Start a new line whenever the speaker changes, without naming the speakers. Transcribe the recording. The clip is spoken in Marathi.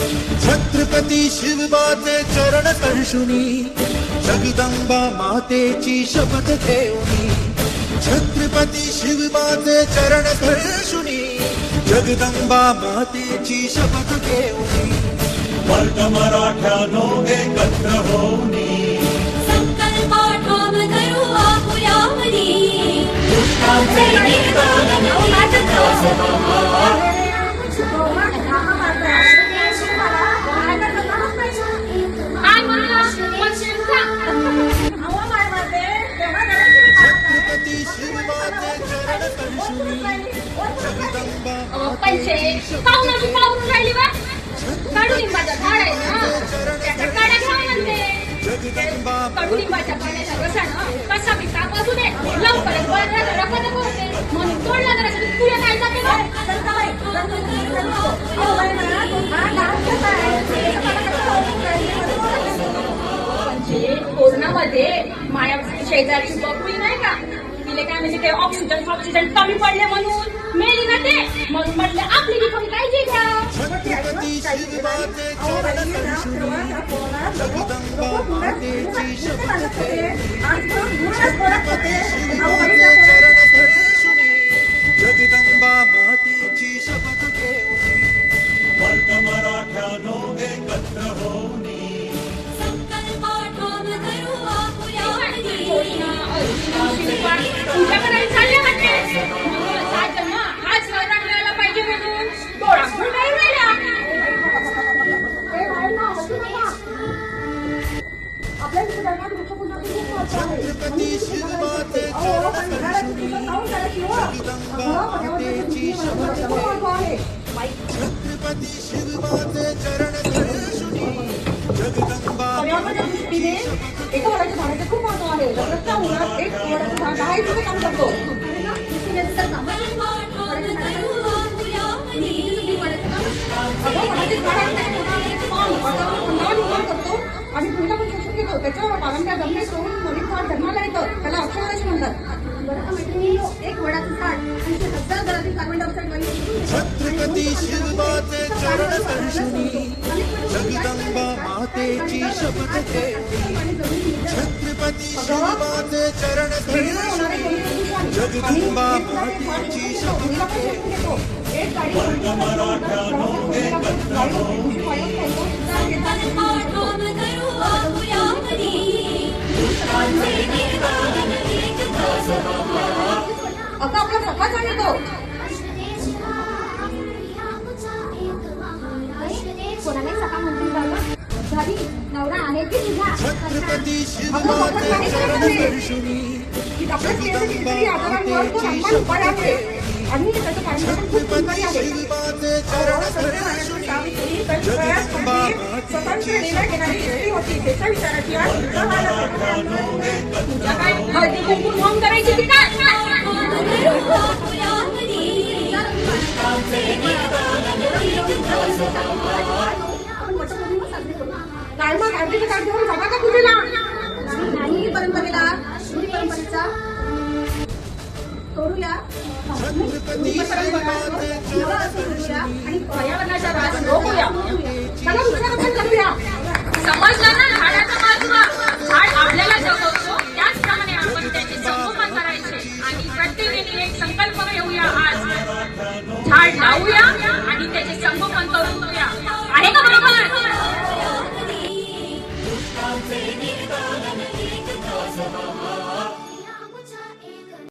छत्रपती शिवबाचे चरण स्पर्शुनी जगदंबा मातेची शपथ घेऊनी छत्रपती शिवबाचे चरण स्पर्शुनी जगदंबा मातेची शपथ घेऊनी
वर्ग मराठ्यानो एकत्र होऊनी
संकल्प ठाम करू आपुयावनी दुष्टांचे निर्दालन
छत्रपती शिवबाचे चरण स्पर्शुनी जगदंबा मातेची
कडुलिंबाचं झाड आहे ना त्याचा काढा घ्या म्हणते
जगदंबा
कडुलिंबाच्या पाण्याच्या रसानं कसा बी ताप असू दे लवकरच बळद रक्त नको होते म्हणून तोडला जरा तुला काय जाते का म्हणजे कोरोनामध्ये माया शेजारची बकुळी नाही का तिले काय म्हणजे ते ऑक्सिजन कमी पडले म्हणून मेली ना ते म्हणून म्हटलं आपली बी थोडी काळजी घ्या
छत्रपती शिवबाचे चरण स्पर्शुनी जगदंबा मातेची शपथ घेऊनी छत्रपती शिवबाचे चरण स्पर्शुनी जगदंबा मातेची शपथ घेऊनी
वर्ग मराठ्यानो एकत्र होऊनी
संकल्प ठाम करू आपुयावनी
पूजा करायला चालले वाटते आज ना हाच नवरा मिळायला पाहिजे म्हणून डोळा पण नाही राहिला
छत्रपती शिवबाचे चरण स्पर्शुनी जगदंबा मातेची शपथ घेऊनी छत्रपती शिवबाचे चरण स्पर्शुनी जगदंबा मातेची शपथ
एका वडाच्या झाडाचे खूप महत्व आहे लग्नाच्या उन्हात एक वडाचं झाड 10 रुपये काम करतो आणि फुलं पण शोषून घेतो त्याच्यावर पारंब्या जमणे सोडून नवीन झाड जन्माला येतं त्याला अक्षरश म्हणतात एक वडाचं झाड 80,000 घरातील कार्बन डायऑक्साईड वायू
छत्रपती शिवबाचे चरण स्पर्शुनी जगदंबा मातेची शपथ घेऊनी छत्रपती शिवबाचे चरण स्पर्शुनी जगदंबा मातेची शपथ घेऊनी
वर्ग मराठ्यानो एकत्र होऊनी
ठाम करू आपुयावनी दुष्टांचे निर्दालन
आता आपला सकाळ येतो कोणाला सकाळ म्हणतील झाली नवरा आहे की तुझा
छत्रपती शिवबाचे चरण स्पर्शुनी जगदंबा मातेची शपथ घेऊनी छत्रपती शिवबाचे चरण स्पर्शुनी जगदंबा मातेची शपथ घेऊनी
तुझ्या काय हळदी कुंकू नोंद करायची की काय
काय मग आरतीचं कार्ड घेऊन जाता का पूजेला नाही परंपरेला परंपरेचा करूया
छत्रपती शिवबाचे चरण स्पर्शुनी
आणि
पर्यावरणाचा ऱ्हास रोखूया
चला वृक्षारोपण करूया
समजलं ना झाडाचं महत्व झाड आपल्याला जगवतो त्याचप्रमाणे आपण त्याचे संगोपन करायचे आणि प्रत्येकाने एक संकल्प घेऊया आज झाड लावूया आणि त्याचे संगोपन करूया आहे का बरोबर